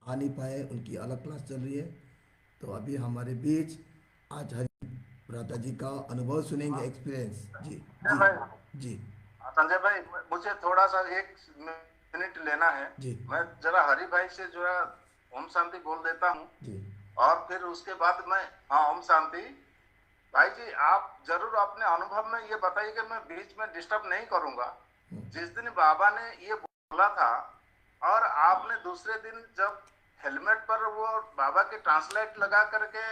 आ नहीं पाए, उनकी अलग क्लास चल रही है। तो अभी हमारे बीच आज हरि भ्राता जी का अनुभव सुनेंगे, एक्सपीरियंस। जी संजय जी भाई, जी संजय भाई, मुझे थोड़ा सा एक मिनट लेना है। जी मैं जरा हरि भाई से जो है ओम शांति बोल देता हूँ, जी। और फिर उसके बाद मैं, हाँ, ओम शांति। भाई जी, आप जरूर अपने अनुभव में ये बताइए कि मैं बीच में डिस्टर्ब नहीं करूंगा। जिस दिन बाबा ने ये बोला था और आपने दूसरे दिन जब हेलमेट पर वो बाबा के ट्रांसलेट लगा करके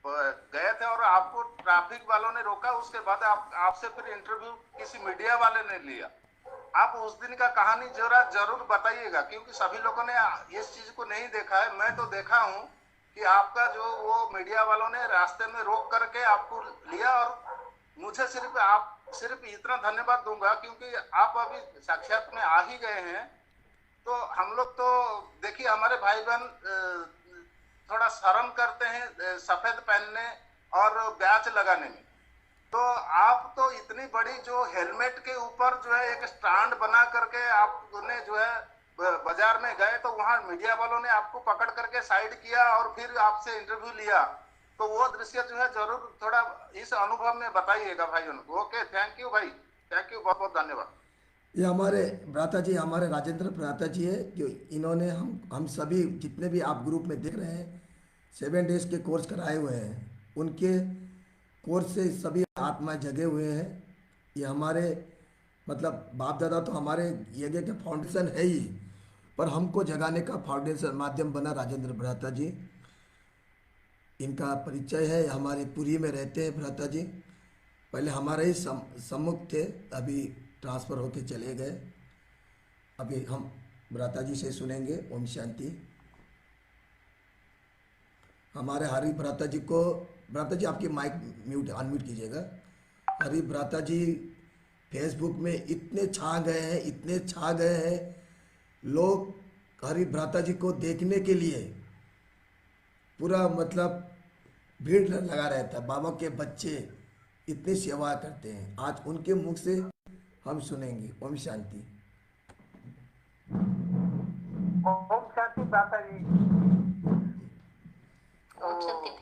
गए थे और आपको ट्रैफिक वालों ने रोका, उसके बाद आपसे फिर इंटरव्यू किसी मीडिया वाले ने लिया। आप उस दिन का कहानी जरा जरूर बताइएगा, क्योंकि सभी लोगों ने इस चीज को नहीं देखा है। मैं तो देखा हूं कि आपका जो वो मीडिया वालों ने रास्ते में रोक करके आपको लिया, और मुझे सिर्फ इतना धन्यवाद दूंगा, क्योंकि आप अभी साक्षात में आ ही गए हैं। तो हम लोग तो देखिए, हमारे भाई बहन थोड़ा शर्म करते हैं सफेद पहनने और बैच लगाने में। तो आप तो इतनी बड़ी जो हेलमेट के ऊपर जो है एक स्टैंड बना करके आपने जो है बाजार में गए, तो वहां मीडिया वालों ने आपको पकड़ करके साइड किया और फिर आपसे इंटरव्यू लिया। तो वो दृश्य जो है जरूर थोड़ा इस अनुभव में बताइएगा भाई उनको। ओके, थैंक यू भाई, थैंक यू, बहुत बहुत धन्यवाद। ये हमारे भ्राता जी, हमारे राजेंद्र भ्राता जी है, जो इन्होंने हम सभी जितने भी आप ग्रुप में देख रहे हैं 7 डेज के कोर्स कराए हुए हैं, उनके कोर्स से सभी आत्माएं जगे हुए हैं। ये हमारे मतलब बाप दादा तो हमारे यज्ञ के फाउंडेशन है ही, पर हमको जगाने का फाउंडेशन माध्यम बना राजेंद्र भ्राता जी। इनका परिचय है, हमारे पुरी में रहते हैं भ्राता जी। पहले हमारे ही सम्मुख थे, अभी ट्रांसफ़र होके चले गए। अभी हम भ्राता जी से सुनेंगे। ओम शांति। हमारे हरि भ्राता जी को, भ्राता जी आपकी माइक म्यूट अनम्यूट कीजिएगा। हरि भ्राता जी फेसबुक में इतने छा गए हैं, इतने छा गए हैं, लोग हरि भ्राता जी को देखने के लिए पूरा मतलब भीड़ लगा रहता है। बाबा के बच्चे इतनी सेवा करते हैं, आज उनके मुख से हम सुनेंगे। ओम शांति। ओम शांति माता जी। ओम शांति। तो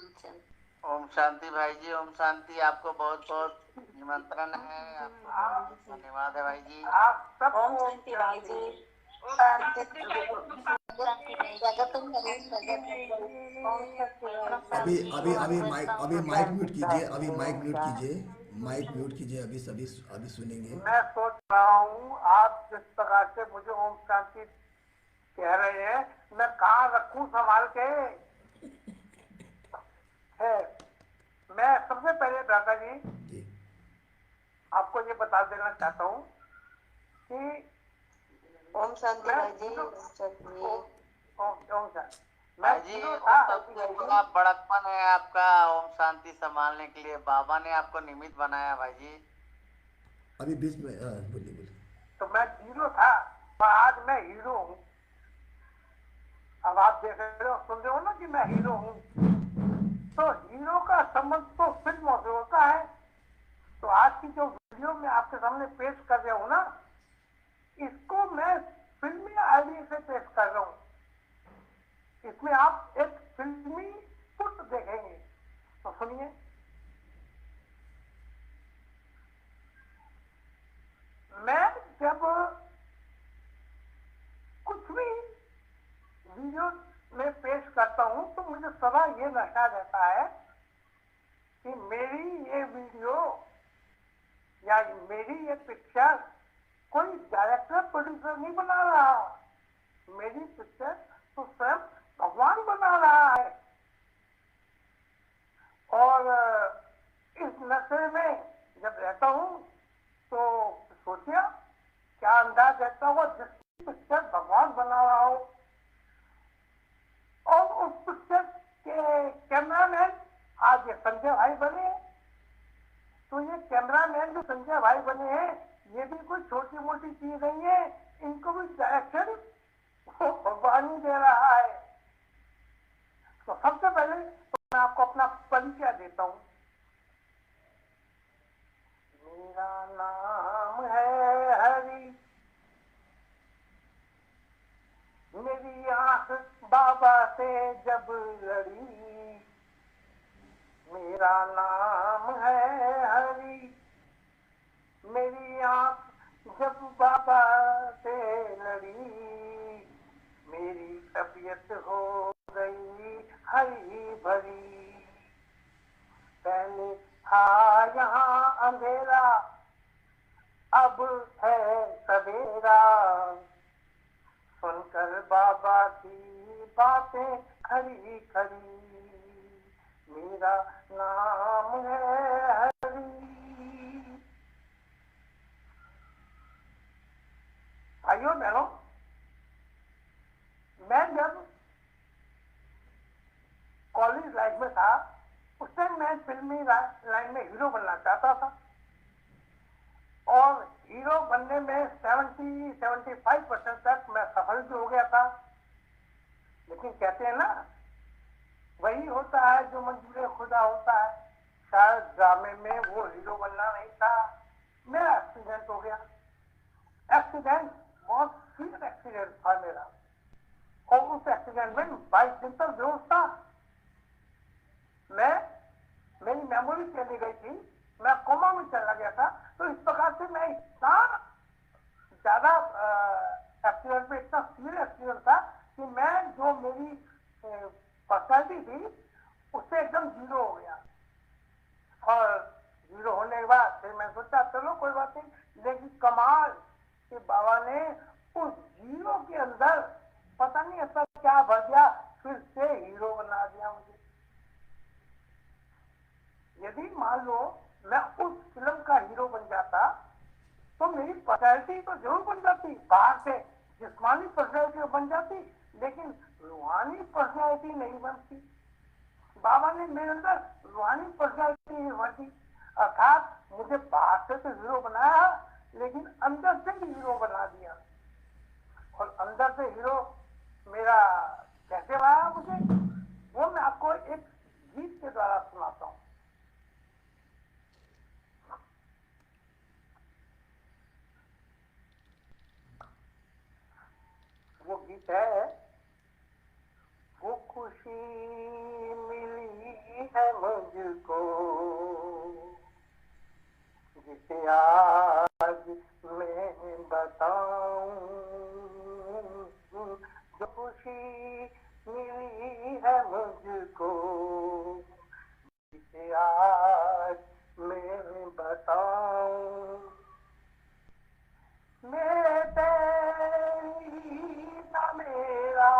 ओम शांति। ओम शांति भाई जी, ओम शांति। आपको बहुत बहुत निमंत्रण है, आपको बहुत आप बहुत धन्यवाद है भाई जी। आप ओम सबको ओम शांति भाई जी। शांति। ओम शांति शांति भाई जी। शांति भाई जी। स्वागतम भाई, स्वागतम। ओम शांति भाई अभी जी। अभी अभी माइक, वेलकम। अभी ओम माइक म्यूट शांति कीजिए, भाई अभी जी। माइक ओम म्यूट कीजिए। शांति। माइक म्यूट कीजिए, अभी सभी अभी सुनेंगे। मैं सोच रहा हूँ आप जिस प्रकार से मुझे ओम शांति कह रहे हैं, मैं कहाँ रखूं संभाल के है। मैं सबसे पहले दादा जी जी आपको ये बता देना चाहता हूँ कि ओम शांति मैं भाई जी। जीरो ओम शांति। ओम ओम ओम शांति। मैं भाई जी, जीरो वो था सबसे भाई जी। बड़ा बड़प्पन है आपका ओम शांति संभालने के लिए। बाबा ने आपको निमित्त बनाया भाई जी। अभी बीच में बोलिए बोलिए। तो मैं जीरो था, पर आज मैं हीरो हूँ। अब आप देख रहे हो, सुन रहे हो ना कि मैं हीरो हूँ। तो हीरो का संबंध तो फिल्मों से होता है। तो आज की जो वीडियो मैं आपके सामने पेश कर रहा हूँ ना, इसको मैं फिल्मी आईडी से पेश कर रहा हूँ। इसमें आप एक फिल्मी पुट देखेंगे। तो सुनिए। मैं जब कुछ भी वीडियो में पेश करता हूं, तो मुझे सदा ये नशा रहता है कि मेरी ये वीडियो या मेरी ये पिक्चर कोई डायरेक्टर प्रोड्यूसर नहीं बना रहा। मेरी पिक्चर तो स्वयं भगवान बना रहा है। और इस नशे में जब रहता हूं, तो सोचिए क्या अंदाज रहता होगा जिसकी पिक्चर भगवान बना रहा हो, और उस पिक्चर के कैमरामैन आज ये संजय भाई बने। तो ये कैमरामैन जो संजय भाई बने हैं, ये भी कोई छोटी मोटी चीज नहीं है। इनको भी डायरेक्शन भगवान ही दे रहा है। तो सबसे पहले तो मैं आपको अपना परिचय देता हूँ। मेरा नाम है हरि, मेरी आंख से जब लड़ी, मेरा नाम है हरि। मेरी आंख जब बाबा से लड़ी, मेरी तबीयत हो गई हरी भरी। पहले था यहाँ अंधेरा, अब है सवेरा। सुनकर बाबा की बातें खरी खरी, मेरा नाम है हरि। भाइयों बहनों, मैं जब कॉलेज लाइफ में था, उस टाइम मैं फिल्मी लाइन में हीरो बनना चाहता था, और हीरो बनने में 70-75% तक मैं सफल भी हो गया था। लेकिन कहते हैं ना, वही होता है जो मंजूर खुदा होता है। शायद ड्रामे में वो हीरो बनना नहीं था, मेरा एक्सीडेंट हो गया। एक्सीडेंट बहुत सीरियस एक्सीडेंट था मेरा, और उस एक्सीडेंट में 22 दिन तक बेहोश था। मेरी मेमोरी चली गई थी, मैं कोमा में चला गया था। तो इस प्रकार से मैं इतना ज्यादा एक्सीडेंट में, इतना सीरियस एक्सीडेंट था कि मैं जो मेरी पर्सनैलिटी थी उससे एकदम जीरो हो गया। और जीरो होने के बाद फिर मैं सोचा चलो कोई बात नहीं, लेकिन कमाल कि बाबा ने उस जीरो के अंदर पता नहीं ऐसा क्या भर दिया, फिर से हीरो बना दिया मुझे। यदि मान लो मैं उस फिल्म का हीरो बन जाता तो मेरी पर्सनैलिटी तो जरूर बन जाती, बाहर से जिस्मानी पर्सनैलिटी बन जाती, लेकिन रूहानी पर्सनैलिटी नहीं बनती। बाबा ने मेरे अंदर रूहानी पर्सनैलिटी भरी, अर्थात मुझे बाहर से तो हीरो बनाया, लेकिन अंदर से भी हीरो बना दिया। और अंदर से हीरो मेरा कैसे बनाया मुझे, वो मैं आपको एक गीत के द्वारा सुनाता हूँ। वो गीत है, वो खुशी मिली है मुझको जिसे आज मैं बताऊं। जो खुशी मिली है मुझको जिसे आज मैं बताऊं। मेरे तेरी ना मेरा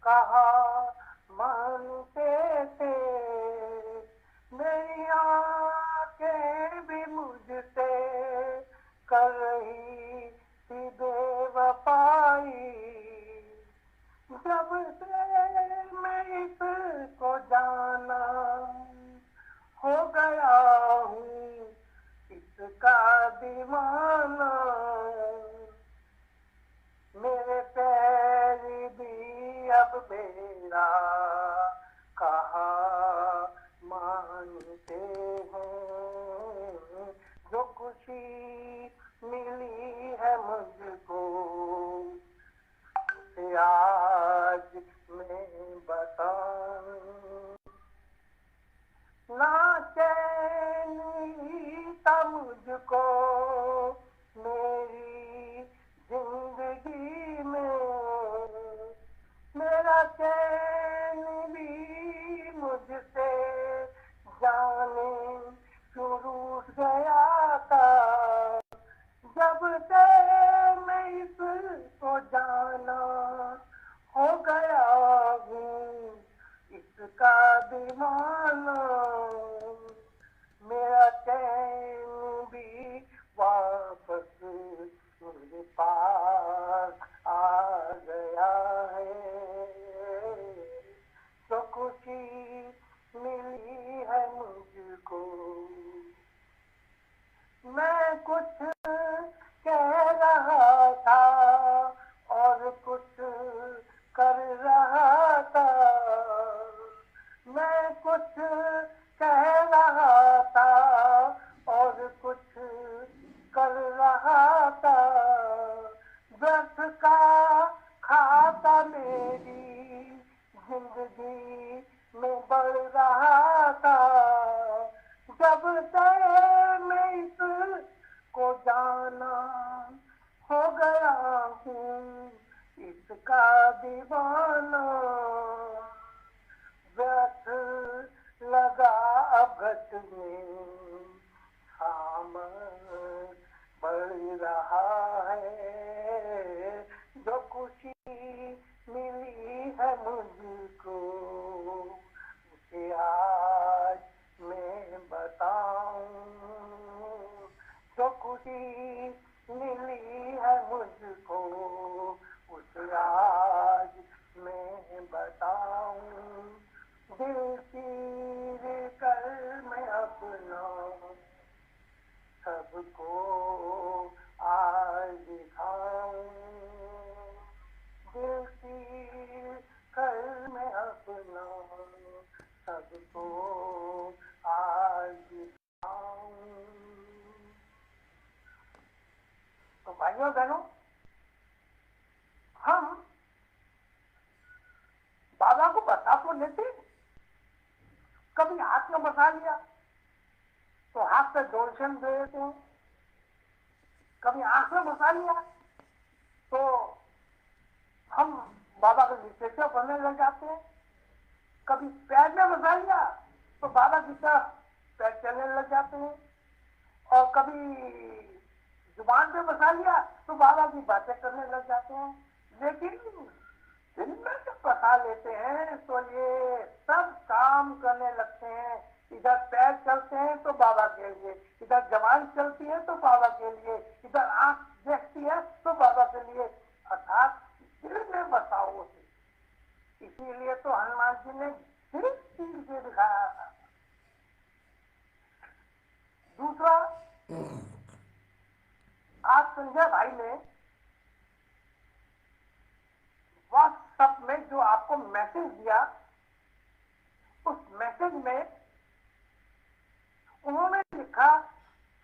कहा मानते थे, मेरी आंखें भी मुझसे कर रही थी बेवफाई। जब से मैं इसको जाना हो गया हूँ इसका दीवाना। मेरे पैर भी अब मेरा कहा मानते हैं। जो खुशी मिली है मुझको उसे आज मैं बताऊं। ना चैन था मुझको मेरी जिंदगी में, मेरा चैन भी मुझसे जाने क्यों रूठ गया था। जब से मैं इसको जाना हो गया हूँ इसका दीवाना। मेरा चैन भी वापस मेरे पास आ गया है। तो खुशी मिली है मुझको, मैं कुछ कह रहा था और कुछ कर रहा था। मैं कुछ कह रहा था और कुछ कर रहा था। व्यर्थ का खाता मेरी गया हूँ इसका दीवाना, व्यर्थ लगा अब घट में सामन बढ़ रहा है, जो खुशी मिली है मुझको उसे आज मैं बताऊं, जो खुशी मिली है मुझको उसे आज मैं बताऊं, दिल चीर कर मैं अपना सबको आज दिखाऊं, दिल चीर कर मैं अपना सबको आज दिखाऊं। तो भाइयों बहनों, हम बाबा को बता तो लेते, कभी हाथ में बसा लिया तो हाथ से डोनेशन दे देते हैं, कभी आंख में बसा लिया तो हम बाबा के लिटरेचर पढ़ने लग जाते हैं, कभी पैर में बसा लिया तो बाबा की तरफ पैर चलने लग जाते हैं, और कभी जुबान पे बसा लिया तो बाबा की बातें करने लग जाते हैं। लेकिन दिल में जब बसा लेते हैं तो ये सब काम करने लगते हैं, इधर पैर चलते हैं तो बाबा के लिए, इधर जबान चलती है तो बाबा के लिए, इधर आंख देखती है तो बाबा के लिए, अर्थात दिल में बसा हुआ है। इसीलिए तो हनुमान जी ने दिल चीर के दिखाया था। दूसरा, आज संजय भाई ने व्हाट्सएप में जो आपको मैसेज दिया, उस मैसेज में उन्होंने लिखा,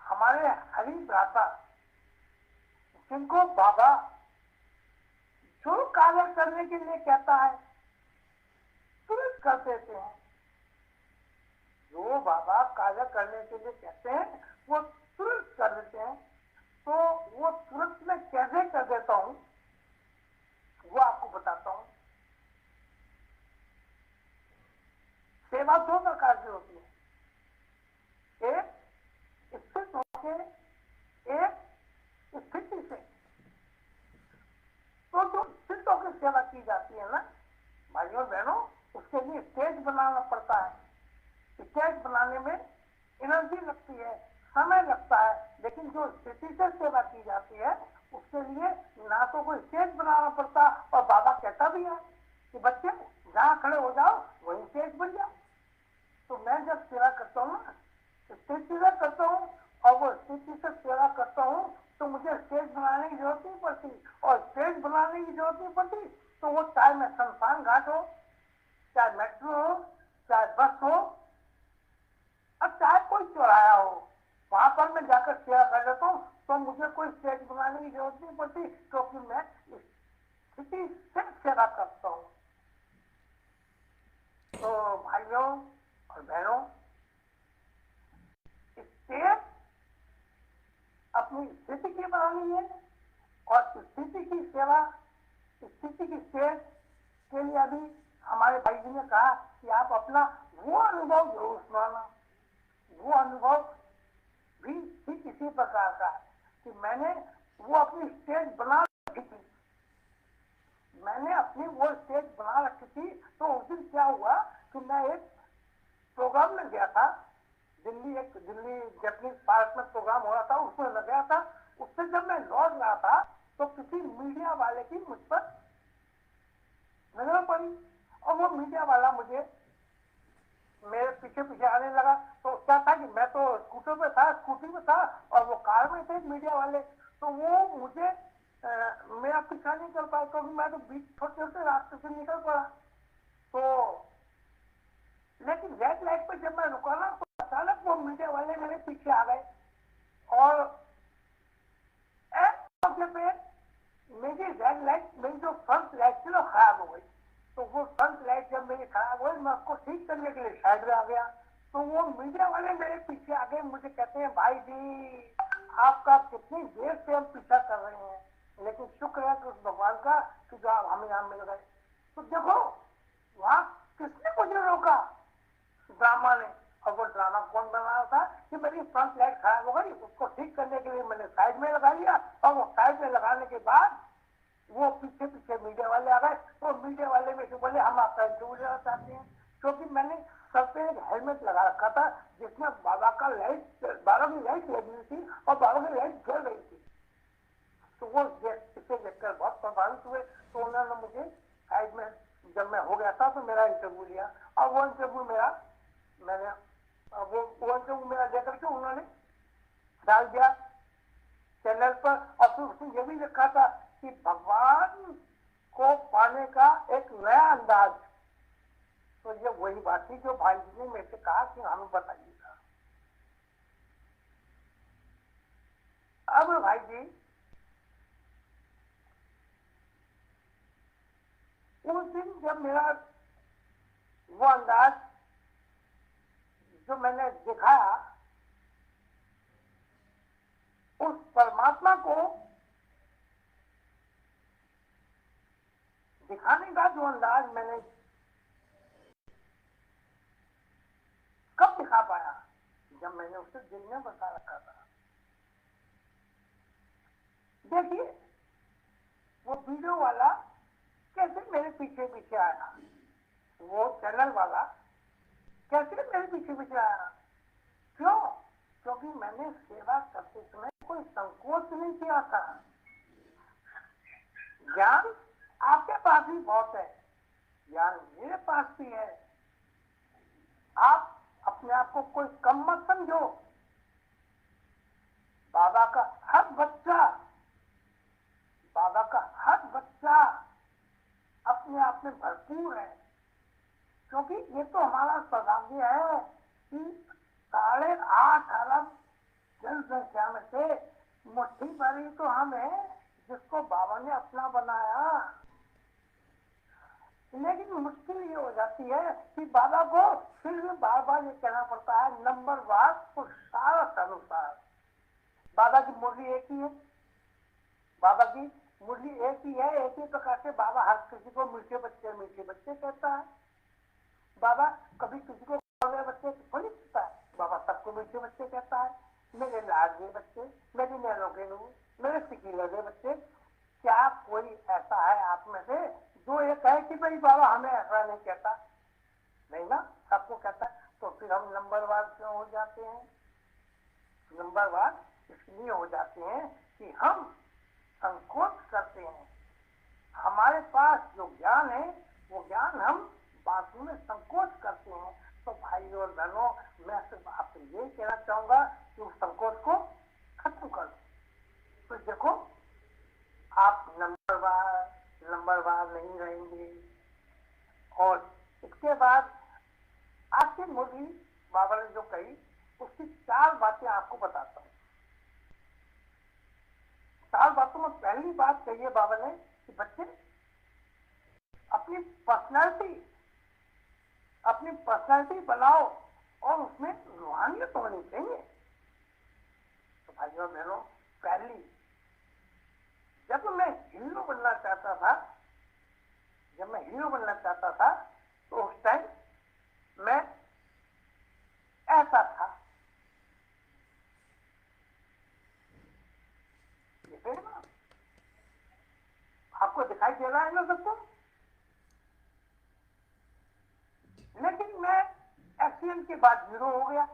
हमारे हरि भ्राता जिनको बाबा जो कार्य करने के लिए कहता है तुरंत कर देते हैं, जो बाबा कार्य करने के लिए कहते हैं वो तुरंत कर देते हैं। तो वो तुरंत मैं कैसे कर देता हूं वो आपको बताता हूं। सेवा दो प्रकार की होती है, एक स्थित होके, एक स्थिति से। तो जो स्थित होकर सेवा की जाती है ना भाइयों बहनों, उसके लिए स्टेज बनाना पड़ता है। स्टेज बनाने में एनर्जी लगती है, समय लगता है, लेकिन जो स्थिति से सेवा की जाती है उसके लिए ना तो कोई स्टेज बनाना पड़ता, और बाबा कहता भी है कि बच्चे जहाँ खड़े हो जाओ वहीं स्टेज बन जाओ। तो मैं जब सेवा करता हूँ ना, स्थिति से करता हूँ, और वो स्थिति से सेवा करता हूँ तो मुझे स्टेज बनाने की जरूरत नहीं पड़ती, और स्टेज बनाने की जरूरत नहीं पड़ती तो वो चाहे मैं शमशान घाट हो, चाहे मेट्रो हो, चाहे बस हो, अब चाहे कोई चौराया हो, वहां पर मैं जाकर सेवा कर लेता हूँ, तो मुझे कोई स्टेज बनाने की जरूरत नहीं पड़ती, क्योंकि मैं स्थिति से सेवा करता हूँ। तो भाइयों और बहनों, स्टेज अपनी स्थिति की बनानी है, और स्थिति की सेवा, स्थिति की स्टेज के लिए अभी हमारे भाई जी ने कहा कि आप अपना वो अनुभव जरूर सुनाना। वो अनुभव भी ठीक इसी प्रकार का है कि मैंने वो अपनी स्टेज बना रखी थी, मैंने अपनी वो स्टेज बना रखी थी। तो उस दिन क्या हुआ कि मैं एक प्रोग्राम में गया था, दिल्ली जैपनीज पार्क में प्रोग्राम हो रहा था, उसमें मैं गया था। उससे जब मैं लौट रहा था तो किसी मीडिया वाले की मुझ पर नजर पड़ी, और वो मीडिया वाला मुझे मेरे पीछे पीछे आने लगा। तो क्या था कि मैं तो स्कूटर पे था, स्कूटी में था, और वो कार में थे मीडिया वाले। तो वो मुझे मेरा पीछा नहीं कर पाया, क्योंकि मैं तो बीच छोटे छोटे रास्ते से निकल पड़ा। तो लेकिन रेड लाइट पे जब मैं रुका ना, तो अचानक वो मीडिया वाले मेरे पीछे आ गए, और एक मौके पे मेरी रेड लाइट, मेरी जो फ्रंट लाइट थी वो खराब हो गई। तो वो फ्रंट लाइट जब मेरी खराब हुई, मैं उसको ठीक करने के लिए साइड में आ गया। तो वो मीडिया वाले मेरे पीछे आ गए, मुझे कहते हैं भाई जी आपका कितनी देर से हम पीछा कर रहे हैं, लेकिन शुक्र है कि उस भगवान का कि जो आप हमें यहाँ मिल गए। तो देखो वहां किसने मुझे रोका? ड्रामा ने। और वो ड्रामा कौन बना रहा था कि मेरी फ्रंट लाइट खराब हो गई, उसको ठीक करने के लिए मैंने साइड में लगा लिया, और वो साइड में लगाने के बाद वो पीछे पीछे मीडिया वाले आ गए। तो मीडिया वाले में से बोले हम आपका इंटरव्यू लेना चाहते हैं, क्योंकि मैंने सर पे एक हेलमेट लगा रखा था जिसमें बाबा का लाइट, बाबा की लाइट लगी हुई थी और बाबा की लाइट जल रही थी। तो वो इसे देखकर बहुत प्रभावित हुए। तो उन्होंने मुझे साइड में, जब मैं हो गया था तो मेरा इंटरव्यू लिया, और वो इंटरव्यू मेरा मैंने वो इंटरव्यू मेरा लेकर के उन्होंने डाल दिया चैनल पर। और फिर उसमें यह भी लिखा था कि भगवान को पाने का एक नया अंदाज। तो ये वही बात थी जो भाई जी ने मेरे से कहा कि हमें बताइएगा। अब भाई जी उस दिन जब मेरा वो अंदाज जो मैंने दिखाया, उस परमात्मा को दिखाने का जो अंदाज मैंने कब दिखा पाया? जब मैंने उसे दिल में बता रखा था। देखिए वो वीडियो वाला कैसे मेरे पीछे पीछे आया, वो चैनल वाला कैसे मेरे पीछे पीछे आया। क्यों? क्योंकि मैंने सेवा करते समय कोई संकोच नहीं किया था। ज्ञान आपके पास भी बहुत है, ज्ञान मेरे पास भी है। आप अपने आप को कोई कम मत समझो। बाबा का हर बच्चा अपने आप में भरपूर है। क्योंकि ये तो हमारा सौभाग्य है कि 8.5 अरब जनसंख्या में से मुट्ठी भर ही तो हम है जिसको बाबा ने अपना बनाया। लेकिन मुश्किल ये हो जाती है कि बाबा को फिर भी बार बार ये कहना पड़ता है नंबरवार पुरुषार्थ अनुसार। बाबा की मुरली एक ही है, बाबा की मुरली एक ही है। एक ही प्रकार से बाबा हर किसी को मीठे बच्चे कहता है। बाबा कभी किसी को बच्चे थोड़ी कहता है, बाबा सबको मीठे बच्चे कहता है। मेरे लाडले बच्चे, मेरी नैनों के नू, मेरे सिकीले बच्चे। क्या कोई ऐसा है आप में से जो ये कहे कि भाई बाबा हमें ऐसा नहीं कहता? नहीं ना, सबको कहता है। तो फिर हम नंबरवार क्यों हो जाते हैं? नंबरवार इसलिए हो जाते हैं कि हम संकोच करते हैं। हमारे पास जो ज्ञान है वो ज्ञान हम बातों में संकोच करते हैं। तो भाइयों और बहनों, मैं सिर्फ आपसे ये कहना चाहूंगा कि उस संकोच को खत्म कर दो। तो देखो आप नंबरवार नहीं रहेंगे। और इसके बाद आज की मुरली बाबा ने जो कही उसकी 4 बातें आपको बताता हूँ। 4 बातों में पहली बात कही है बाबा ने कि बच्चे अपनी पर्सनैलिटी बनाओ और उसमें रूहानियत होनी चाहिए। तो भाइयों बहनों, पहली, जब मैं हीरो बनना चाहता था तो उस टाइम मैं ऐसा था। देखे ना, आपको दिखाई दे रहा है ना सबको? लेकिन मैं एक्सीडेंट के बाद 0 हो गया,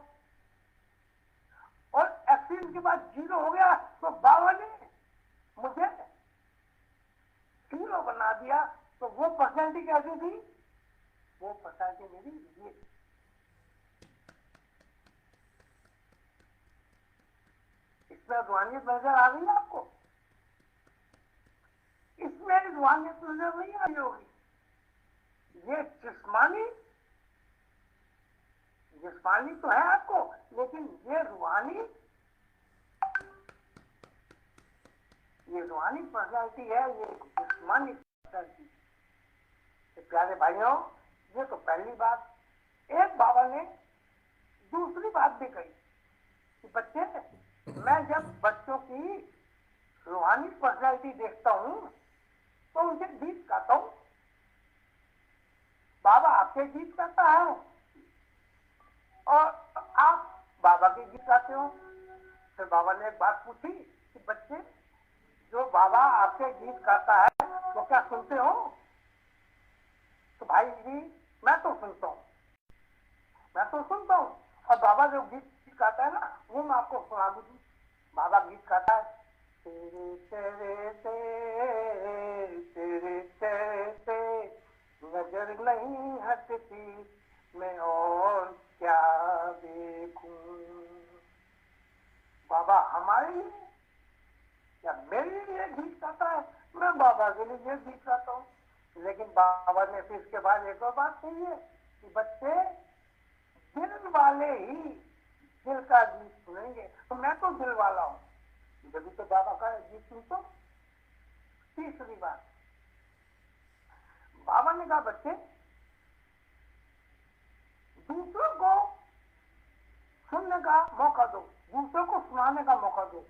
और एक्सीडेंट के बाद 0 हो गया तो बाबा ने मुझे हीरो बना दिया। तो वो पर्सनैलिटी कैसी थी? वो पर्सनैलिटी मेरी ये, इसमें रूहानियत नजर आ रही है आपको? इसमें रूहानियत नजर नहीं आ रही होगी। ये जिस्मानी तो है आपको, लेकिन ये रूहानी पर्सनैलिटी है। ये जिस्मानी पर्सनैलिटी। प्यारे भाइयों, ये तो पहली बात। एक बाबा ने दूसरी बात भी कही कि बच्चे, मैं जब बच्चों की रूहानी पर्सनैलिटी देखता हूँ तो उनके गीत गाता हूँ। बाबा आपके गीत गाता है और आप बाबा के गीत गाते हो। फिर बाबा ने एक बात पूछी कि बच्चे, जो बाबा आपके गीत गाता है वो क्या सुनते हो? तो भाई जी मैं तो सुनता हूँ, मैं तो सुनता हूँ। और बाबा जो गीत गाता है ना वो मैं आपको सुना दूँ। बाबा गीत गाता है, तेरे तेरे तेरे तेरे तेरे नजर नहीं हटती, मैं और क्या देखूं। बाबा हमारे लिए या मेरे लिए गीत गाता है, मैं बाबा के लिए गीत गाता हूँ। लेकिन बाबा ने फिर इसके बाद एक और बात कही है कि बच्चे, दिल वाले ही दिल का गीत सुनेंगे। तो मैं तो दिल वाला हूँ, जब तो बाबा का गीत सुनता हूँ। तीसरी बात, बाबा ने कहा बच्चे, दूसरों को सुनने का मौका दो, दूसरों को सुनाने का मौका दो,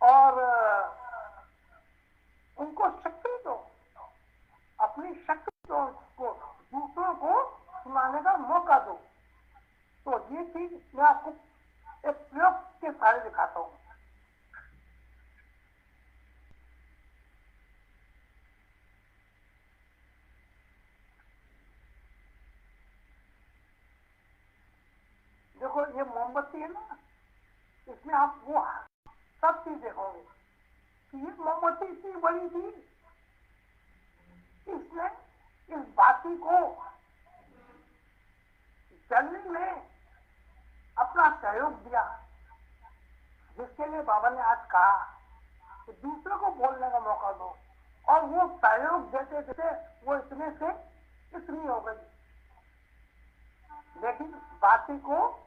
और उनको शक्ति दो, अपनी शक्ति दो, उसको दूसरों को सुनाने का मौका दो। तो ये चीज मैं आपको एक प्रयोग के सहारे दिखाता हूँ। देखो ये मोमबत्ती है ना, इसमें आप वो सब चीज देखोगे कि ये मोमबत्ती इतनी बड़ी थी, इसने इस बाती को जलने में अपना सहयोग दिया, जिसके लिए बाबा ने आज कहा कि दूसरों को बोलने का मौका दो। और वो सहयोग देते देते वो इतने से इतनी हो गई, लेकिन बाती को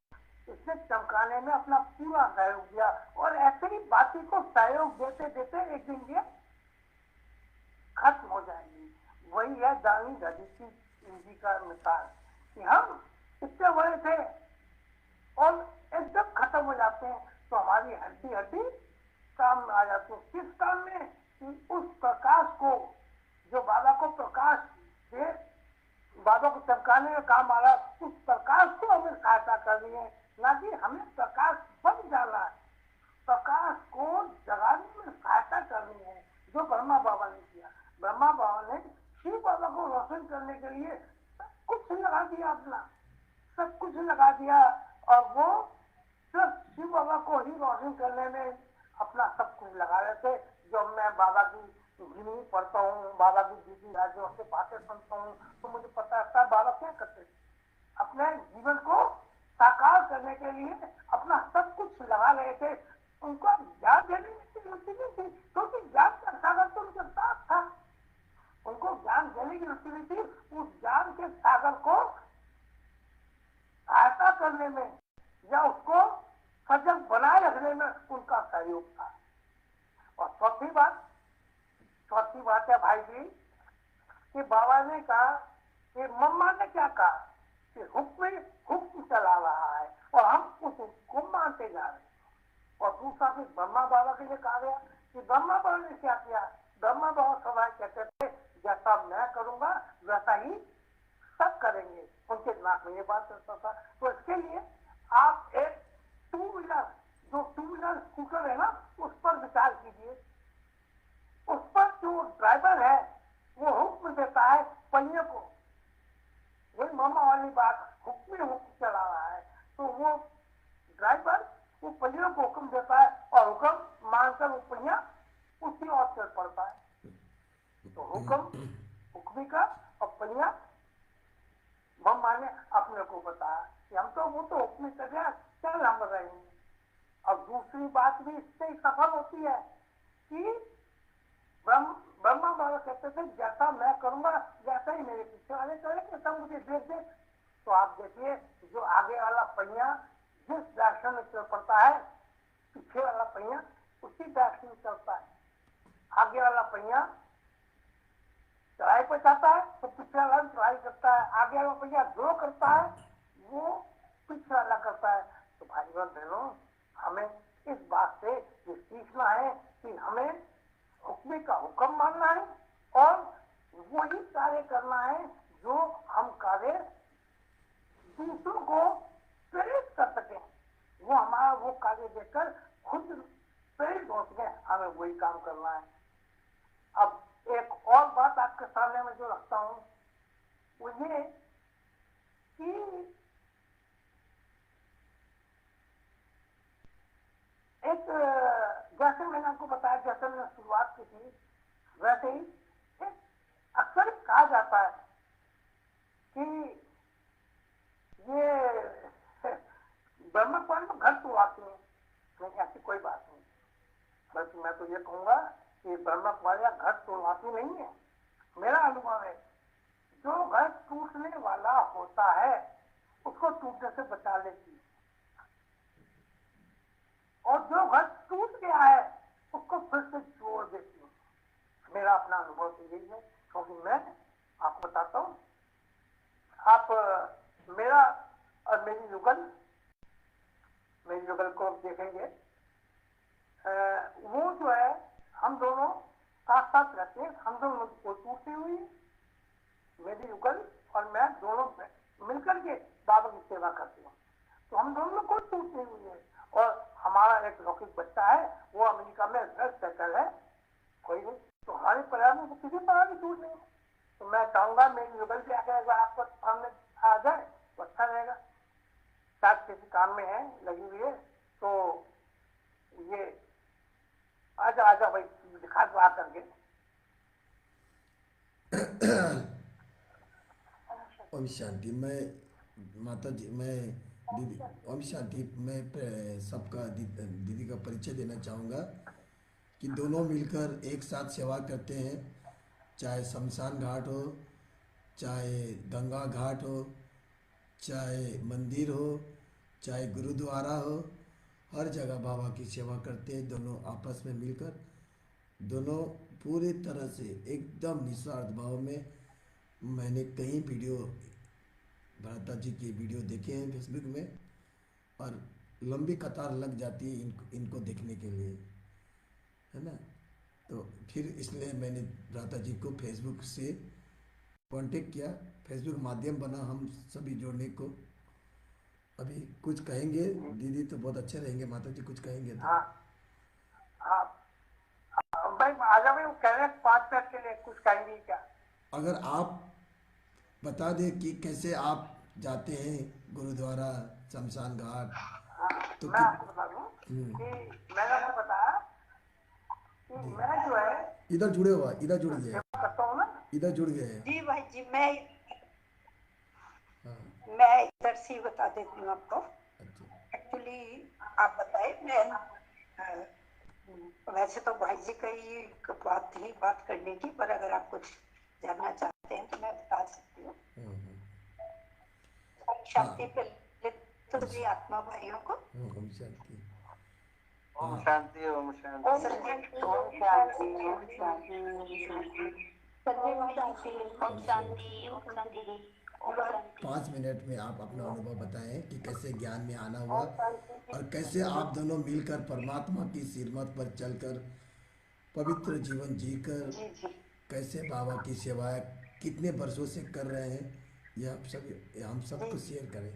इसने चमकाने में अपना पूरा सहयोग दिया। और ऐसे ही बाती को सहयोग देते देते एक दिन ये खत्म हो जाएगी। वही है दानी दधीची जी का मिसाल कि हम इतने बड़े थे और एकदम खत्म हो जाते हैं, तो हमारी हड्डी हड्डी काम में आ जाती है। किस काम में? कि उस प्रकाश को, जो बाबा को प्रकाश दे, बाबा को चमकाने में काम आ रहा है, उस प्रकाश को हमें सहायता करनी है, ना कि हमें प्रकाश बन जाना है। प्रकाश को जगाने में सहायता करनी है, जो ब्रह्मा बाबा ने किया। ब्रह्मा बाबा ने शिव बाबा को रोशन करने के लिए सब कुछ लगा दिया, अपना सब कुछ लगा दिया, और वो सिर्फ शिव बाबा को ही रोशन करने में अपना सब कुछ लगा रहे थे। जब मैं बाबा की जीवनी पढ़ता हूँ, बाबा की दीदी राजों से बातें सुनता हूँ, तो मुझे पता है बाबा क्या करते थे। अपने जीवन को साकार करने के लिए अपना सब कुछ लगा रहे थे। उनको ज्ञान देने की रुचि नहीं थी, क्योंकि ज्ञान का सागर तो उनके साथ था। उनको ज्ञान देने की रुचि नहीं थी, उस ज्ञान के सागर को सहायता करने में या उसको सजग बनाए रखने में उनका सहयोग था। और चौथी बात है भाई जी कि बाबा ने कहा कि मम्मा ने क्या कहा कि हुक्म चला रहा है और हम उस को मानते जा रहे हैं। और दूसरा फिर ब्रह्मा बाबा के लिए कहा गया कि ब्रह्मा बाबा ने क्या किया। ब्रह्मा बाबा सवाल कहते थे जैसा मैं करूंगा वैसा ही सब करेंगे, उनके दिमाग में ये बात करता था। तो इसके लिए आप एक टू व्हीलर स्कूटर है ना, उस पर विचार कीजिए। उस पर जो ड्राइवर है वो हुक्म देता है पहिए को, वही मामा वाली बात, हुक्म चला रहा है। तो वो ड्राइवर वो पहियों को हुक्म देता है और हुक्म मानकर वो पहिया उसी ओर चल पड़ता है। तो हुक्मी का और पहिया मम्मा ने अपने को बताया कि हम तो वो तो हुक्मी कर गया, चल हम रहेंगे। और दूसरी बात भी इससे सफल होती है कि ब्रह्मा बाबा कहते थे जैसा मैं करूंगा वैसा ही मेरे पीछे वाले करेंगे, सब मुझे देख। तो आप देखिए जो आगे वाला पहिया जिस डायरेक्शन में चल पड़ता है, पीछे वाला पहिया उसी डायरेक्शन में चलता है। आगे वाला पहिया चढ़ाई पर जाता है तो पीछे वाला चढ़ाई करता है, आगे वाला पहिया जो करता है वो पीछे वाला करता है। तो भाई बहनों, हमें इस बात से ये सीखना है कि हमें हुक्म का हुक्म मानना है और वही कार्य करना है जो हम कार्य दूसरों को प्रेरित कर सके, वो हमारा वो कार्य देखकर खुद प्रेरित हो सके, हमें वही काम करना है। अब एक और बात आपके सामने में जो रखता हूं वो ये कि एक जैसे मैंने आपको बताया, जैसे मैंने शुरुआत की थी वैसे ही एक अक्सर कहा जाता है कि ये ब्रह्म कुमारी में घर शुरुआती है, लेकिन ऐसी कोई बात नहीं, बल्कि मैं तो ये कहूंगा कि ब्रह्म कुमारी का घर शुरुआती नहीं है। मेरा अनुभव है जो घर टूटने वाला होता है उसको टूटने से बचा लेती है, और जो घर टूट गया है उसको फिर से जोड़ देती है। मेरा अपना अनुभव तो यही है, क्योंकि मैं आपको बताता हूँ, आप मेरा और मेरी युगल को देखेंगे, वो जो है हम दोनों साथ साथ रहते हैं, हम दोनों को टूटी हुई, मेरी युगल और मैं दोनों मिलकर के बाबा की सेवा करते हैं, तो हम दोनों को टूटी हुई है। और हमारा एक लौकिक बच्चा है, वो अमेरिका में सेटल है, कोई नहीं, तो हमारे परिवार में किसी तरह की टूट नहीं है। तो मैं चाहूंगा मेरी युगल भी अगर आपको सामने आ जाए तो अच्छा रहेगा, शायद किसी काम में है, लगी हुई है, तो ये आजा भाई, दिखा दो आ करके। ओम शांति। मैं माता जी, मैं दीदी, ओम शांति। मैं सबका दीदी का परिचय देना चाहूँगा कि दोनों मिलकर एक साथ सेवा करते हैं, चाहे शमशान घाट हो, चाहे गंगा घाट हो, चाहे मंदिर हो, चाहे गुरुद्वारा हो, हर जगह बाबा की सेवा करते हैं दोनों आपस में मिलकर। दोनों पूरी तरह से एकदम निस्वार्थ भाव में। मैंने कई वीडियो, भ्राता जी की वीडियो देखे हैं फेसबुक में, और लंबी कतार लग जाती है इनको देखने के लिए, है ना। तो फिर इसलिए मैंने भ्राता जी को फेसबुक से कांटेक्ट किया, फेसबुक माध्यम बना हम सभी जोड़ने को। अभी कुछ कहेंगे दीदी तो बहुत अच्छे रहेंगे, माता जी कुछ कहेंगे तो। हाँ हाँ भाई आजा भाई, वो कह रहे हैं 5 मिनट के लिए कुछ कहेंगे क्या? अगर आप बता दें कि कैसे आप जाते हैं गुरुद्वारा, शमशान घाट, हाँ, तो मैं आपको बता दूं कि मैंने आपको बताया कि मैं जो है इधर जुड़े हुआ, इधर जुड़ गए, सेवा करता हूँ ना। इधर जुड़ गए हैं। जी भाई जी, मैं हाँ, इधर से ही बता देती हूँ आपको। अच्छा। एक्चुअली आप बताए, मैं वैसे तो भाई जी का ही बात करने की, पर अगर आप कुछ जानना चाहते हैं तो मैं बता सकती हूँ। शांति पहले तो जी आत्मा भाइयों को। ओम शांति। ओम शांति, ओम शांति। ओम शांति, ओम शांति, ओम शांति, ओम शांति, ओम शांति, ओम शांति, ओम शांति। 5 मिनट में आप अपना अनुभव बताएं कि कैसे ज्ञान में आना हुआ, और कैसे आप दोनों मिलकर परमात्मा की श्रीमत पर चलकर पवित्र जीवन जीकर जी जी कैसे बाबा की सेवाएं कितने वर्षों से कर रहे हैं, ये आप सब हम सबको शेयर करें।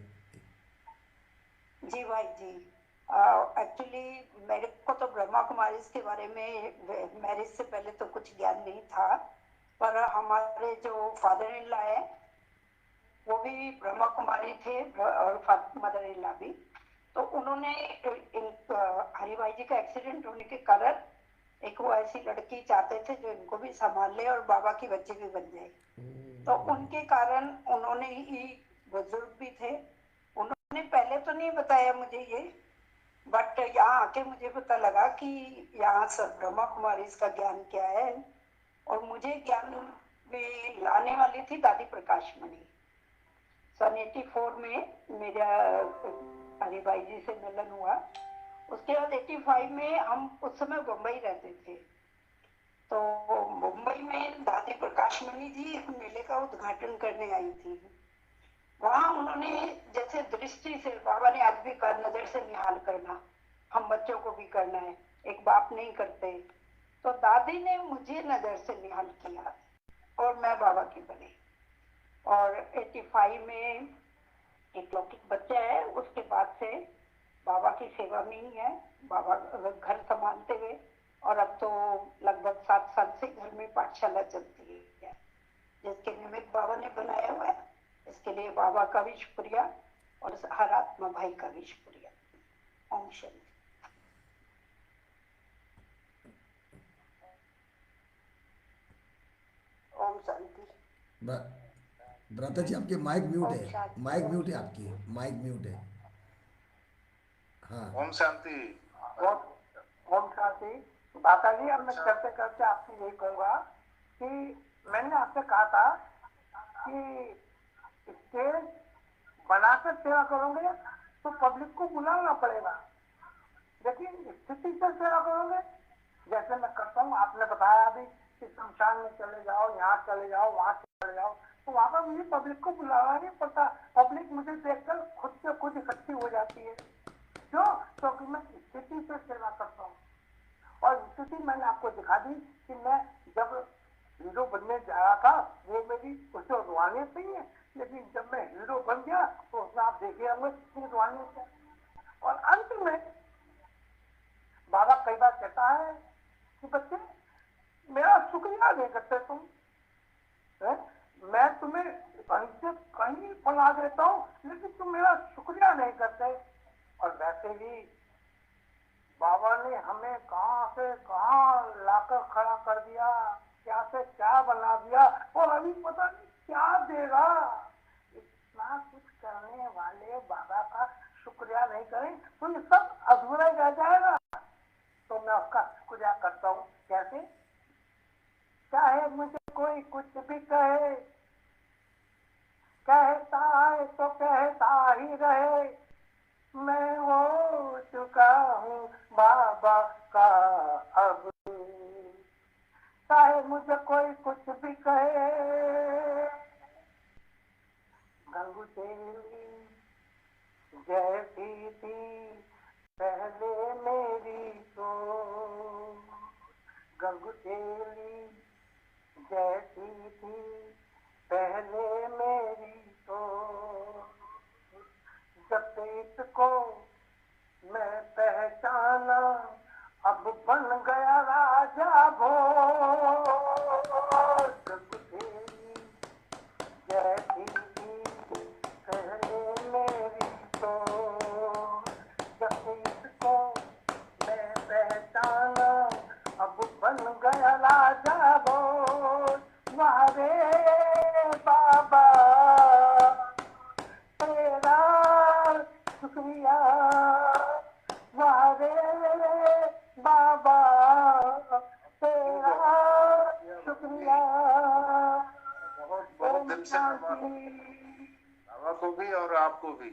जी भाई जी। एक्चुअली मेरे को तो ब्रह्मा कुमारी के बारे में मैरिज से पहले तो कुछ ज्ञान नहीं था, पर हमारे जो फादर इन लॉ है वो भी ब्रह्मा कुमारी थे, और मदर इन लॉ भी। तो उन्होंने हरि भाई जी का एक्सीडेंट होने के कारण एक वो ऐसी लड़की चाहते थे जो इनको भी संभाल ले और बाबा की बच्ची भी बन जाए। तो उनके कारण उन्होंने ही, बुजुर्ग भी थे, उन्होंने पहले तो नहीं बताया मुझे ये, बट यहाँ आके मुझे पता लगा कि यहाँ सब ब्रह्मा कुमारी का ज्ञान क्या है। और मुझे ज्ञान में लाने वाली थी दादी प्रकाश मणि। सन 84 में मेरा हरि भाई जी से मिलन हुआ। उसके बाद 85 में हम उस समय मुंबई रहते थे, तो मुंबई में दादी प्रकाश मणि जी इस मेले का उद्घाटन करने आई थी। वहां उन्होंने जैसे दृष्टि से, बाबा ने आज भी कहा, नजर से निहाल करना, हम बच्चों को भी करना है। एक बाप नहीं करते। तो दादी ने मुझे नजर से निहाल किया और मैं बाबा की बनी। और 85 में एक लौकिक बच्चा है, उसके बाद से बाबा की सेवा में ही है, बाबा घर संभालते हुए। और अब तो लगभग 7 साल से घर में पाठशाला चलती है, जिसके निमित्त बाबा ने बनाया हुआ है। इसके लिए बाबा का भी शुक्रिया और हर आत्मा भाई का भी शुक्रिया। ओम शांति। ओम शांति। भ्राता जी आपके माइक म्यूट ओम है, शांति। माइक म्यूट है, आपकी माइक म्यूट है। हाँ ओम शांति। ओम शांति। माता जी, अब मैं करते करते आपसे यही कहूंगा कि मैंने आपसे कहा था कि स्टेज बनाकर सेवा करोगे तो पब्लिक को बुलाना पड़ेगा, लेकिन स्थिति से सेवा करोगे जैसे मैं करता हूँ। आपने बताया अभी कि शमशान में चले जाओ, यहाँ चले जाओ, वहां चले जाओ, तो वहां पर मुझे पब्लिक को बुलाना नहीं पड़ता। पब्लिक मुझे देखकर खुद से खुद इकट्ठी हो जाती है। क्यों? क्योंकि मैं स्थिति से सेवा करता हूँ। और स्थिति मैंने आपको दिखा दी कि मैं जब हीरो बनने जा रहा था, वो मेरी उससे रुहानियत नहीं है, लेकिन जब मैं हीरो बन गया तो उसमें आप देखे होंगे कितनी रुहानियत है। और अंत में बाबा कई बार कहता है कि बच्चे मेरा शुक्रिया नहीं करते तुम है? मैं तुम्हें कहीं से कहीं फला देता हूँ, लेकिन तुम मेरा शुक्रिया नहीं करते। और वैसे ही बाबा ने हमें कहाँ से कहाँ लाकर खड़ा कर दिया, क्या से क्या बना दिया, और अभी पता नहीं क्या देगा। इतना कुछ करने वाले बाबा का शुक्रिया नहीं करें तो ये सब अधूरा रह जाएगा। तो मैं उसका शुक्रिया करता हूँ। कैसे? चाहे मुझे कोई कुछ भी कहे, कहता है तो कहता ही रहे, मैं हो चुका हूँ बाबा का अब। चाहे मुझे कोई कुछ भी कहे, गंगू तेरी जैसी थी पहले मेरी तो, गंगू तेरी जैसी थी पहले मेरी तो, जब इसको मैं पहचाना अब बन गया राजा भोज। गंगू तेरी जैसी थी पहले मेरी तो, जब इसको मैं पहचाना अब बन गया राजा भोज। वारे बाबा तेरा शुक्रिया, वारे बाबा तेरा शुक्रिया। बहुत बहुत दिल से बाबा को भी और आपको भी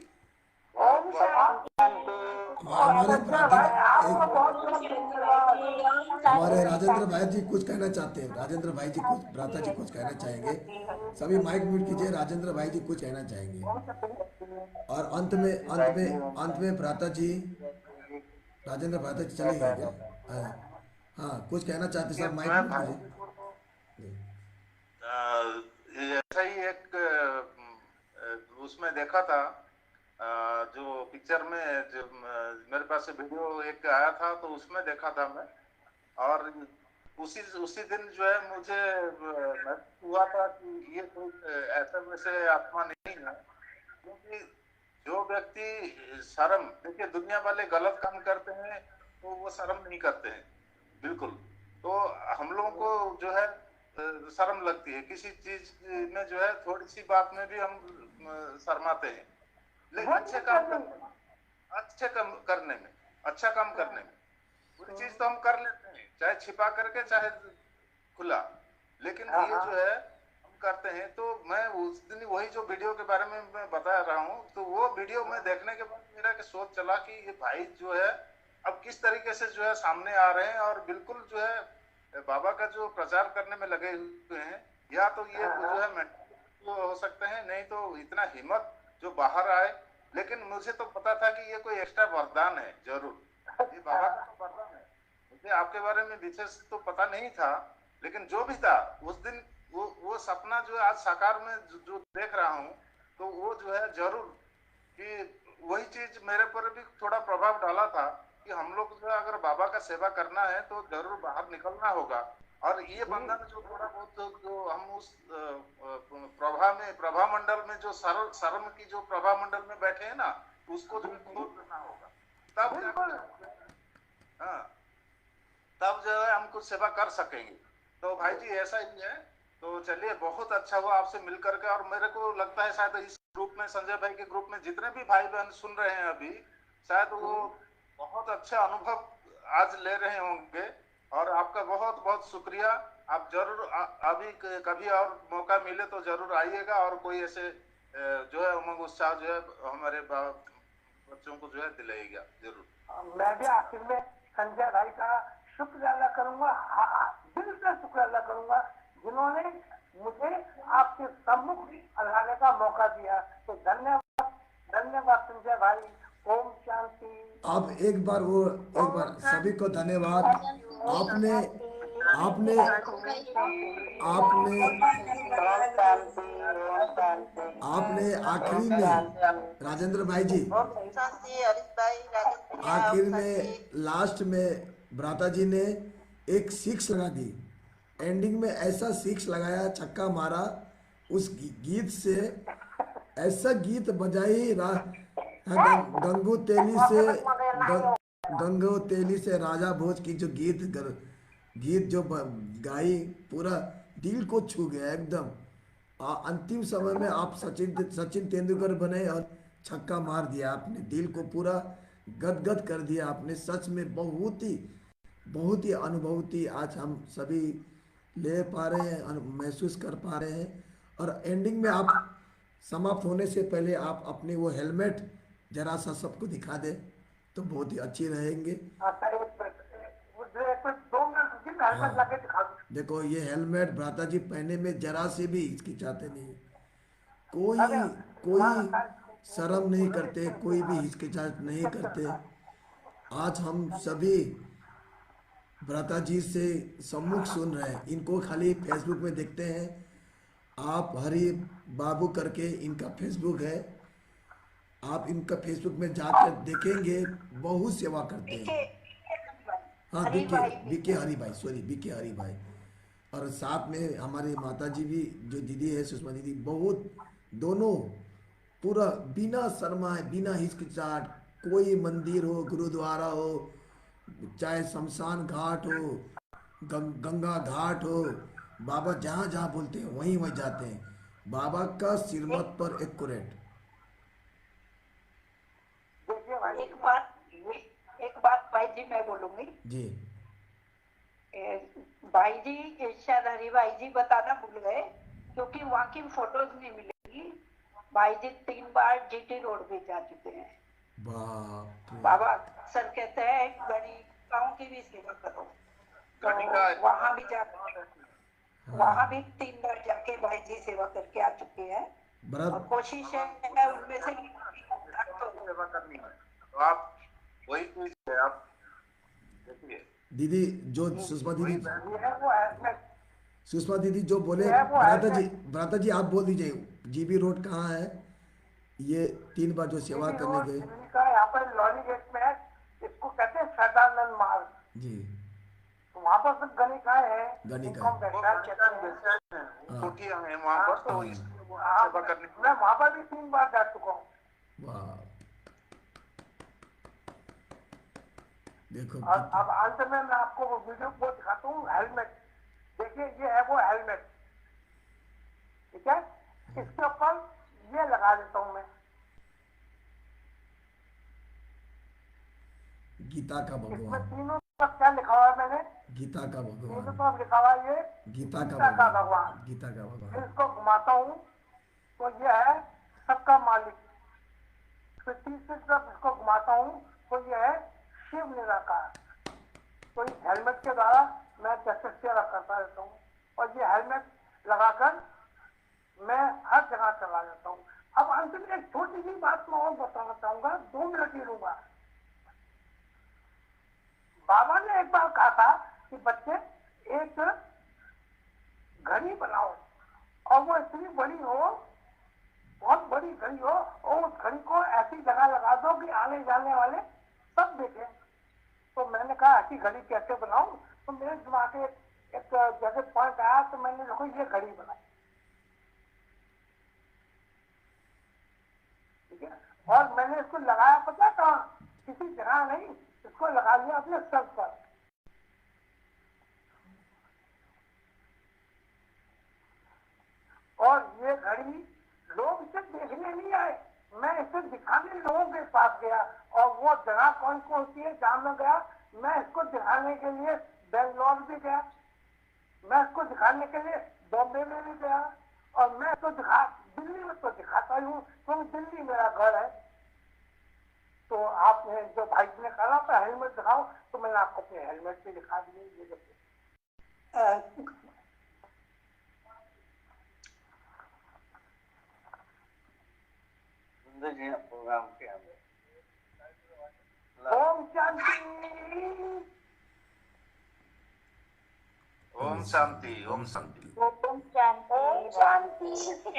ओम शांति। हमारे हमारे राजेंद्र भाई जी कुछ कहना चाहते हैं। राजेंद्र भाई जी कुछ, भ्राता जी कुछ कहना चाहेंगे। सभी माइक म्यूट कीजिए। राजेंद्र भाई जी कुछ कहना चाहेंगे। और अंत में भ्राता जी, राजेंद्र भ्राता जी चले गए क्या? हाँ हाँ, कुछ कहना चाहते सब माइक मैं म्यूट भाई कीजिए। ऐसा ही एक उसमें देखा था, जो पिक्चर में जो मेरे पास वीडियो एक आया था तो उसमें देखा था मैं। और उसी दिन जो है मुझे महसूस हुआ था कि ये कोई ऐसा वैसे आत्मा नहीं है, क्योंकि जो व्यक्ति शर्म, देखिए दुनिया वाले गलत काम करते हैं तो वो शर्म नहीं करते हैं बिल्कुल। तो हम लोगों को जो है शर्म लगती है किसी चीज में, जो है थोड़ी सी बात में भी हम शर्माते हैं। लेकिन अच्छे काम करने में, अच्छा काम करने में पूरी चीज तो हम कर लेते हैं, चाहे छिपा करके चाहे खुला। लेकिन ये जो है हम करते हैं। तो मैं उस दिन वही जो वीडियो के बारे में मैं बता रहा हूँ, तो वो वीडियो में देखने के बाद मेरा के सोच चला कि ये भाई जो है अब किस तरीके से जो है सामने आ रहे हैं और बिल्कुल जो है बाबा का जो प्रचार करने में लगे हुए हैं। या तो ये जो है तो हो सकते हैं, नहीं तो इतना हिम्मत जो बाहर आए। लेकिन मुझे तो पता था कि ये कोई एक्स्ट्रा वरदान है जरूर, ये बाबा का तो वरदान है। मुझे आपके बारे में विशेष तो पता नहीं था, लेकिन जो भी था उस दिन वो सपना जो है आज साकार में जो देख रहा हूँ, तो वो जो है जरूर कि वही चीज मेरे पर भी थोड़ा प्रभाव डाला था कि हम लोग जो है अगर बाबा का सेवा करना है तो जरूर बाहर निकलना होगा। और ये बंधन जो थोड़ा बहुत जो हम उस प्रभा मंडल में जो शर्म की जो प्रभा मंडल में बैठे हैं ना, उसको जो दूर करना होगा, तब जाकर हाँ तब जो है हम कुछ सेवा कर सकेंगे। तो भाई जी ऐसा ही है। तो चलिए, बहुत अच्छा हुआ आपसे मिल करके। और मेरे को लगता है शायद इस ग्रुप में, संजय भाई के ग्रुप में जितने भी भाई बहन सुन रहे हैं अभी, शायद वो बहुत अच्छे अनुभव आज ले रहे होंगे। और आपका बहुत बहुत शुक्रिया। आप जरूर अभी कभी और मौका मिले तो जरूर आइएगा, और कोई ऐसे जो है उमंग उत्साह जो है हमारे बच्चों को जो है दिलाइएगा जरूर। मैं भी आखिर में संजय भाई का शुक्र अदा करूंगा, दिल से शुक्र अदा करूंगा, जिन्होंने मुझे आपके सम्मुख लाने का मौका दिया। तो धन्यवाद, धन्यवाद संजय भाई। ओम शांति। अब एक बार सभी को धन्यवाद। आपने आपने आपने आपने आखिरी में राजेंद्र भाई जी, आखिर में लास्ट में भ्राता जी ने एक सिक्स लगा दी, एंडिंग में ऐसा सिक्स लगाया, छक्का मारा उस गीत से, ऐसा गीत बजाई गंगू तेली से गंगू तेली से राजा भोज की जो गीत जो गाई, पूरा दिल को छू गया एकदम। अंतिम समय में आप सचिन तेंदुलकर बने और छक्का मार दिया आपने, दिल को पूरा गदगद कर दिया आपने। सच में बहुत ही अनुभूति आज हम सभी ले पा रहे हैं, महसूस कर पा रहे हैं। और एंडिंग में आप समाप्त होने से पहले आप अपनी वो हेलमेट जरा सा सबको दिखा दे तो बहुत ही अच्छी रहेंगे। देखो ये हेलमेट भ्राता जी पहने में जरा से भी हिचकिचाते नहीं, कोई शर्म नहीं करते, कोई भी हिचकिचाहट नहीं करते। आज हम सभी भ्राता जी से सम्मुख सुन रहे हैं, इनको खाली फेसबुक में देखते हैं। आप हरि बाबू करके इनका फेसबुक है, आप इनका फेसबुक में जाकर देखेंगे, बहुत सेवा करते हैं। हाँ, बीके हरि भाई, सॉरी बीके हरि भाई। और साथ में हमारी माता जी भी जो दीदी है, सुषमा दीदी, बहुत दोनों पूरा बिना शर्माए, बिना हिचकिचाहट, कोई मंदिर हो, गुरुद्वारा हो, चाहे शमशान घाट हो, गंगा घाट हो, बाबा जहाँ जहाँ बोलते हैं वहीं वहीं जाते हैं। बाबा का सिरमत पर एक्यूरेट। एक बात भाई जी मैं बोलूंगी जी। भाई जी शायद हरि भाई जी बताना भूल गए, क्योंकि वहाँ की फोटोज नहीं मिलेगी। भाई जी 3 बार जीटी रोड भी जा चुके हैं। बाबा सर कहते हैं गणिकाओं की भी सेवा करो, तो वहाँ भी वहाँ भी 3 बार जाके भाई जी सेवा करके आ चुके हैं। और कोशिश है उनमें से सेवा करनी है, तो आप वही कीजिए। आप देखिए दीदी जो सुषमा दीदी जो बोले, भ्राता जी आप बोल दीजिए जीबी रोड कहाँ है, ये 3 बार जो सेवा करने गए। यहाँ पर लॉरी गेट में है, इसको कहते हैं सदानंद मार्ग जी। तो वहाँ पर सब गणिकाएं हैं, मैं वहाँ पर भी 3 बार जा चुका हूँ। देखो और अब अंत में मैं आपको वो वीडियो को दिखाता हूँ। हेलमेट देखिए, ये है वो हेलमेट, ठीक है। इसके ऊपर ये लगा देता हूँ मैं, गीता का भगवान। इसमें तीनों तरफ क्या लिखा हुआ है मैंने? गीता का भगवान। तीनों तरफ लिखा हुआ है ये गीता का भगवान। गीता का भगवान। फिर इसको घुमाता हूँ तो ये है सबका मालिक। फिर तीसरी तरफ इसको घुमाता हूँ तो ये है शिव निराकार। तो इस हेलमेट के द्वारा मैं जैसे सेवा करता रहता हूँ, और ये हेलमेट लगाकर मैं हर जगह चला जाता हूँ। अब अंत में एक छोटी सी बात मैं और बताना चाहूंगा, 2 मिनट ही लूंगा। बाबा ने एक बार कहा था कि बच्चे एक घड़ी बनाओ और वो इतनी बड़ी हो, बहुत बड़ी घड़ी हो, और उस घड़ी को ऐसी जगह लगा दो कि आने जाने वाले सब देखें। तो मैंने कहा ऐसी घड़ी कैसे बनाऊं? तो मेरे दिमाग में एक जगह पॉइंट आया, तो मैंने देखो ये घड़ी बनाई, ठीक है। और मैंने इसको लगाया पता कहाँ, किसी जगह नहीं, इसको लगा लिया अपने सर पर। और ये घड़ी लोग इसे देखने नहीं आए, मैं इसे दिखाने लोगों के पास गया, और वो जगह कौन कौन सी है जहाँ मैं गया, मैं इसको दिखाने के लिए बेंगलोर भी गया, मैं इसको दिखाने के लिए बॉम्बे में भी गया, और मैं इसको दिल्ली में तो दिखाता ही हूँ क्योंकि दिल्ली मेरा घर है। तो आपने जो भाई ने कहा था हेलमेट दिखाओ, तो मैंने आपको अपने हेलमेट पे दिखा दिए। ये देखिए, प्रोग्राम के अंदर ओम शांति, ओम शांति, ओम शांति। ओम शांति, ओम शांति,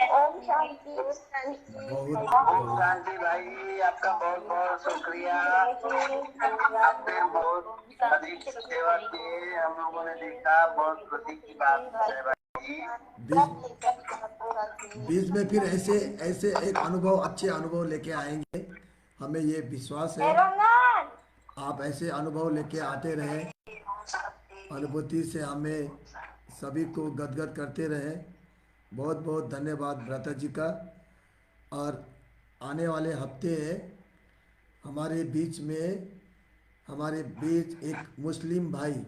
ओम शांति, ओम शांति। ओम शांति भाई, आपका बहुत बहुत शुक्रिया। आपने बहुत अधिक सेवा की, हम लोगों ने देखा, बहुत खुशी की बात है भाई। बीच में फिर ऐसे ऐसे एक अनुभव, अच्छे अनुभव लेके आएंगे, हमें ये विश्वास है। आप ऐसे अनुभव लेके आते रहे, अनुभूति से हमें सभी को गदगद करते रहे। बहुत बहुत धन्यवाद भ्राता जी का। और आने वाले हफ्ते हमारे बीच एक मुस्लिम भाई